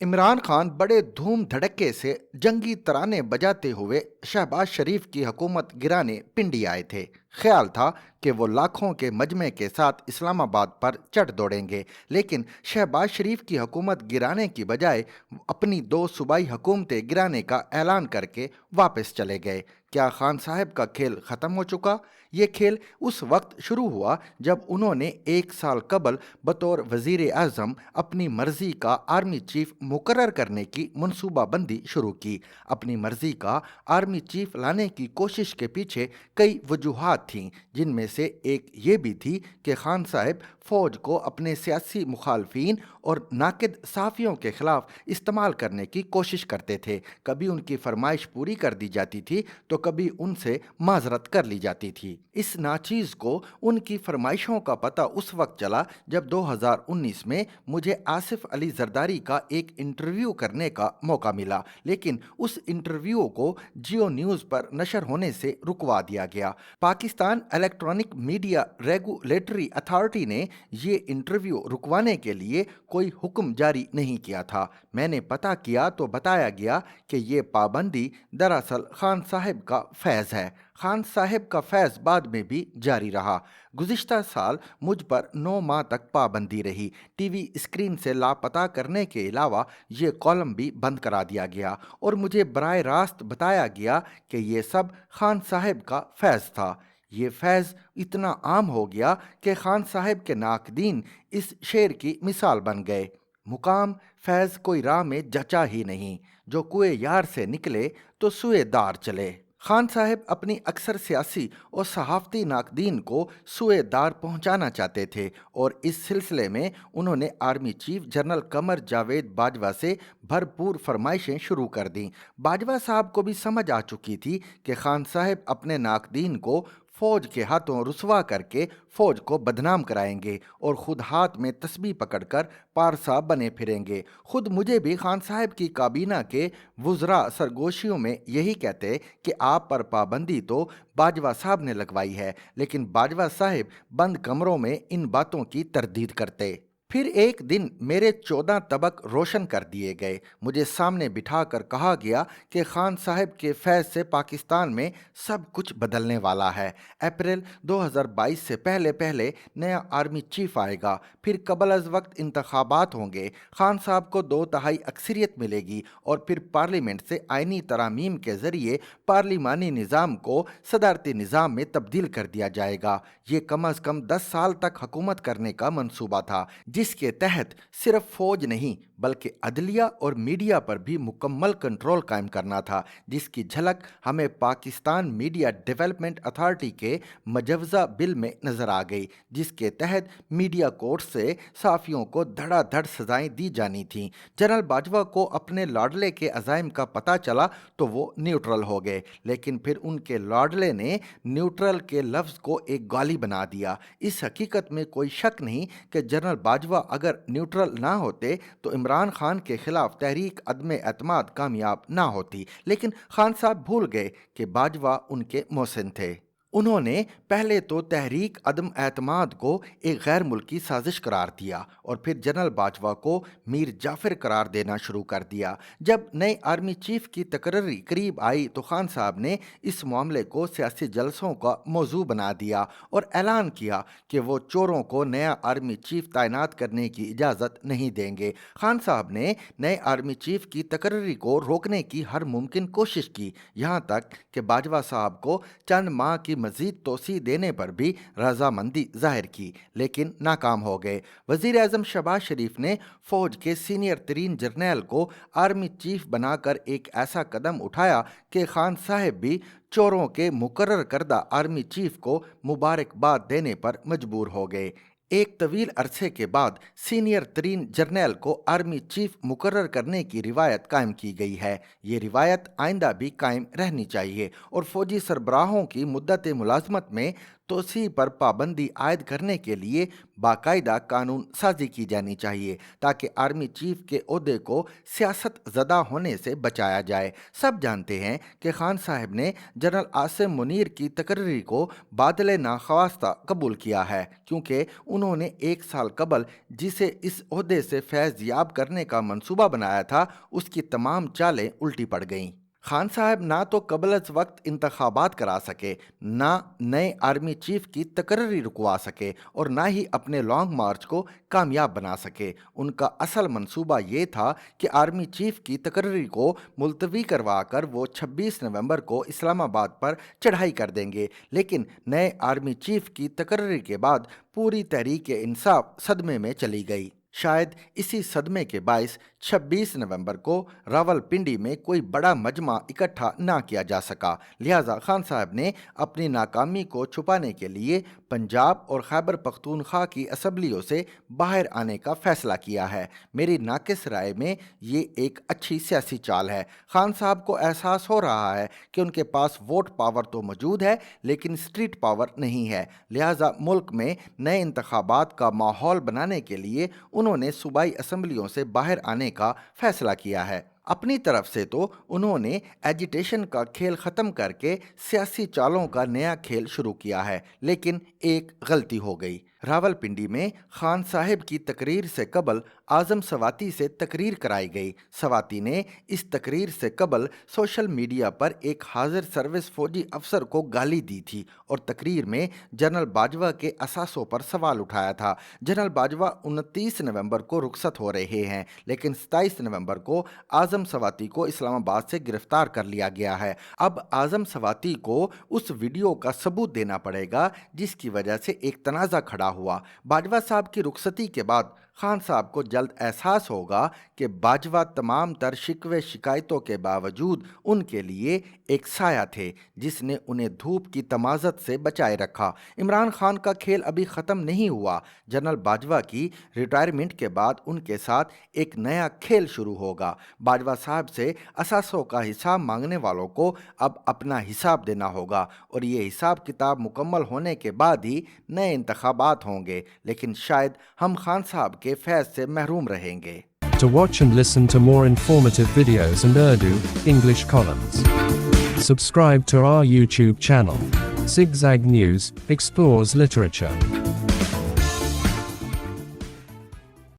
इमरान खान बड़े धूम धड़क्के से जंगी तराने बजाते हुए शहबाज शरीफ की हुकूमत गिराने पिंडी आए थे। ख्याल था कि वो लाखों के मजमे के साथ इस्लामाबाद पर चढ़ दौड़ेंगे, लेकिन शहबाज शरीफ की हुकूमत गिराने की बजाय अपनी दो सूबाई हुकूमतें गिराने का ऐलान करके वापस चले गए। क्या खान साहब का खेल ख़त्म हो चुका? ये खेल उस वक्त शुरू हुआ जब उन्होंने एक साल कबल बतौर वज़ीर आज़म अपनी मर्ज़ी का आर्मी चीफ मुकर्रर करने की मनसूबाबंदी शुरू की। अपनी मर्ज़ी का आर्मी चीफ लाने की कोशिश के पीछे कई वजूहात थीं, जिनमें से एक ये भी थी कि खान साहब फ़ौज को अपने सियासी मुखालफिन और नाकिद सहाफ़ियों के ख़िलाफ़ इस्तेमाल करने की कोशिश करते थे। कभी उनकी फरमाइश पूरी कर दी जाती थी तो कभी उनसे माजरत कर ली जाती थी। इस नाचीज़ को उनकी फरमाइशों का पता उस वक्त चला जब 2019 में मुझे आसिफ अली जरदारी का एक इंटरव्यू करने का मौका मिला, लेकिन उस इंटरव्यू को जियो न्यूज़ पर नशर होने से रुकवा दिया गया। Pakistan electronic media regulatory authority ने ये इंटरव्यू रुकवाने के लिए कोई हुक्म जारी नहीं किया था। मैंने पता किया तो बताया गया कि ये पाबंदी दरअसल खान साहब का फैज़ है। खान साहब का फैज़ बाद में भी जारी रहा। गुज़िश्ता साल मुझ पर 9 माह तक पाबंदी रही। टीवी स्क्रीन से लापता करने के अलावा ये कॉलम भी बंद करा दिया गया और मुझे बराह रास्त बताया गया कि ये सब खान साहब का फैज़ था। ये फैज़ इतना आम हो गया कि खान साहब के नाकदीन इस शेर की मिसाल बन गए। मुकाम फैज़ कोई राह में जचा ही नहीं, जो कुएं यार से निकले तो सुए दार चले। खान साहब अपनी अक्सर सियासी और सहाफ़ती नाकदीन को सुए दार पहुंचाना चाहते थे और इस सिलसिले में उन्होंने army chief general Qamar Javed Bajwa से भरपूर फरमाइशें शुरू कर दीं। बाजवा साहब को भी समझ आ चुकी थी कि खान साहब अपने नाकदीन को फौज के हाथों रुसवा करके फौज को बदनाम कराएंगे और खुद हाथ में तस्बीह पकड़कर पारसा बने फिरेंगे। खुद मुझे भी खान साहब की काबीना के वुज़रा सरगोशियों में यही कहते कि आप पर पाबंदी तो बाजवा साहब ने लगवाई है, लेकिन बाजवा साहब बंद कमरों में इन बातों की तरदीद करते। फिर एक दिन मेरे 14 तबक रोशन कर दिए गए। मुझे सामने बिठाकर कहा गया कि खान साहब के फैज़ से पाकिस्तान में सब कुछ बदलने वाला है। अप्रैल 2022 से पहले पहले नया आर्मी चीफ आएगा, फिर कबल अज़ वक्त इंतखाबात होंगे, खान साहब को 2/3 अक्सरियत मिलेगी और फिर पार्लियामेंट से आइनी तरामीम के ज़रिए पार्लिमानी निज़ाम को सदारती निज़ाम में तब्दील कर दिया जाएगा। ये कम अज़ कम 10 साल तक हुकूमत करने का मंसूबा था, जिसके तहत सिर्फ फौज नहीं बल्कि अदलिया और मीडिया पर भी मुकम्मल कंट्रोल कायम करना था, जिसकी झलक हमें पाकिस्तान मीडिया डेवलपमेंट अथॉरिटी के मजवज़ा बिल में नज़र आ गई, जिसके तहत मीडिया कोर्ट से सहाफ़ियों को धड़ाधड़ सजाएं दी जानी थीं। जनरल बाजवा को अपने लाडले के अज़ाइम का पता चला तो वो न्यूट्रल हो गए, लेकिन फिर उनके लाडले ने न्यूट्रल के लफ्ज़ को एक गाली बना दिया। इस हकीकत में कोई शक नहीं कि जनरल बाजवा अगर न्यूट्रल ना होते तो इमरान खान के खिलाफ तहरीक अदम एतमाद कामयाब ना होती, लेकिन खान साहब भूल गए कि बाजवा उनके मोहसिन थे। उन्होंने पहले तो तहरीक अदम एतमाद को एक गैर मुल्की साजिश करार दिया और फिर जनरल बाजवा को मीर जाफ़र करार देना शुरू कर दिया। जब नए आर्मी चीफ की तकर्री करीब आई तो खान साहब ने इस मामले को सियासी जलसों का मौजू बना दिया और ऐलान किया कि वो चोरों को नया आर्मी चीफ तैनात करने की इजाज़त नहीं देंगे। खान साहब ने नए आर्मी चीफ की तकर्री को रोकने की हर मुमकिन कोशिश की, यहाँ तक कि बाजवा साहब को चंद माह की मज़ीद तोसी देने पर भी रजामंदी जाहिर की, लेकिन नाकाम हो गए। वज़ीर आज़म शहबाज शरीफ ने फ़ौज के सीनियर तरीन जर्नैल को आर्मी चीफ बनाकर एक ऐसा कदम उठाया कि खान साहब भी चोरों के मुकर्रर करदा आर्मी चीफ को मुबारकबाद देने पर मजबूर हो गए। एक तवील अरसे के बाद सीनियर तरीन जर्नैल को आर्मी चीफ मुकर्रर करने की रिवायत कायम की गई है। ये रिवायत आइंदा भी कायम रहनी चाहिए और फौजी सरबराहों की मुद्दत मुलाजमत में توسیع پر پابندی عائد کرنے کے لیے باقاعدہ قانون سازی کی جانی چاہیے تاکہ آرمی چیف کے عہدے کو سیاست زدہ ہونے سے بچایا جائے۔ سب جانتے ہیں کہ خان صاحب نے جنرل عاصم منیر کی تقرری کو بادل ناخواستہ قبول کیا ہے، کیونکہ انہوں نے 1 سال قبل جسے اس عہدے سے فیض یاب کرنے کا منصوبہ بنایا تھا، اس کی تمام چالیں الٹی پڑ گئیں۔ خان صاحب نہ تو قبل از وقت انتخابات کرا سکے، نہ نئے آرمی چیف کی تقرری رکوا سکے اور نہ ہی اپنے لانگ مارچ کو کامیاب بنا سکے۔ ان کا اصل منصوبہ یہ تھا کہ آرمی چیف کی تقرری کو ملتوی کروا کر وہ 26 نومبر کو اسلام آباد پر چڑھائی کر دیں گے، لیکن نئے آرمی چیف کی تقرری کے بعد پوری تحریک انصاف صدمے میں چلی گئی۔ شاید اسی صدمے کے باعث 26 نومبر کو راولپنڈی میں کوئی بڑا مجمع اکٹھا نہ کیا جا سکا، لہٰذا خان صاحب نے اپنی ناکامی کو چھپانے کے لیے پنجاب اور خیبر پختونخوا کی اسمبلیوں سے باہر آنے کا فیصلہ کیا ہے۔ میری ناقص رائے میں یہ ایک اچھی سیاسی چال ہے۔ خان صاحب کو احساس ہو رہا ہے کہ ان کے پاس ووٹ پاور تو موجود ہے لیکن اسٹریٹ پاور نہیں ہے، لہٰذا ملک میں نئے انتخابات کا ماحول بنانے کے لیے انہوں نے صوبائی اسمبلیوں سے باہر آنے کا فیصلہ کیا ہے۔ اپنی طرف سے تو انہوں نے ایجیٹیشن کا کھیل ختم کر کے سیاسی چالوں کا نیا کھیل شروع کیا ہے، لیکن ایک غلطی ہو گئی۔ راولپنڈی میں خان صاحب کی تقریر سے قبل اعظم سواتی سے تقریر کرائی گئی۔ سواتی نے اس تقریر سے قبل سوشل میڈیا پر ایک حاضر سروس فوجی افسر کو گالی دی تھی اور تقریر میں جنرل باجوہ کے اثاثوں پر سوال اٹھایا تھا۔ جنرل باجوہ 29 نومبر کو رخصت ہو رہے ہیں، لیکن 27 نومبر کو اعظم سواتی کو اسلام آباد سے گرفتار کر لیا گیا ہے۔ اب اعظم سواتی کو اس ویڈیو کا ثبوت دینا پڑے گا جس کی وجہ سے ایک تنازع کھڑا ہوا۔ باجوہ صاحب کی رخصتی کے بعد خان صاحب کو جلد احساس ہوگا کہ باجوہ تمام تر شکوے شکایتوں کے باوجود ان کے لیے ایک سایہ تھے جس نے انہیں دھوپ کی تمازت سے بچائے رکھا۔ عمران خان کا کھیل ابھی ختم نہیں ہوا۔ جنرل باجوہ کی ریٹائرمنٹ کے بعد ان کے ساتھ ایک نیا کھیل شروع ہوگا۔ باجوہ صاحب سے اثاثوں کا حساب مانگنے والوں کو اب اپنا حساب دینا ہوگا اور یہ حساب کتاب مکمل ہونے کے بعد ہی نئے انتخابات ہوں گے، لیکن شاید ہم خان صاحب کے فیض سے محروم رہیں گے۔ To watch and listen to more informative videos and Urdu, English columns, subscribe to our YouTube channel. Zigzag News explores literature.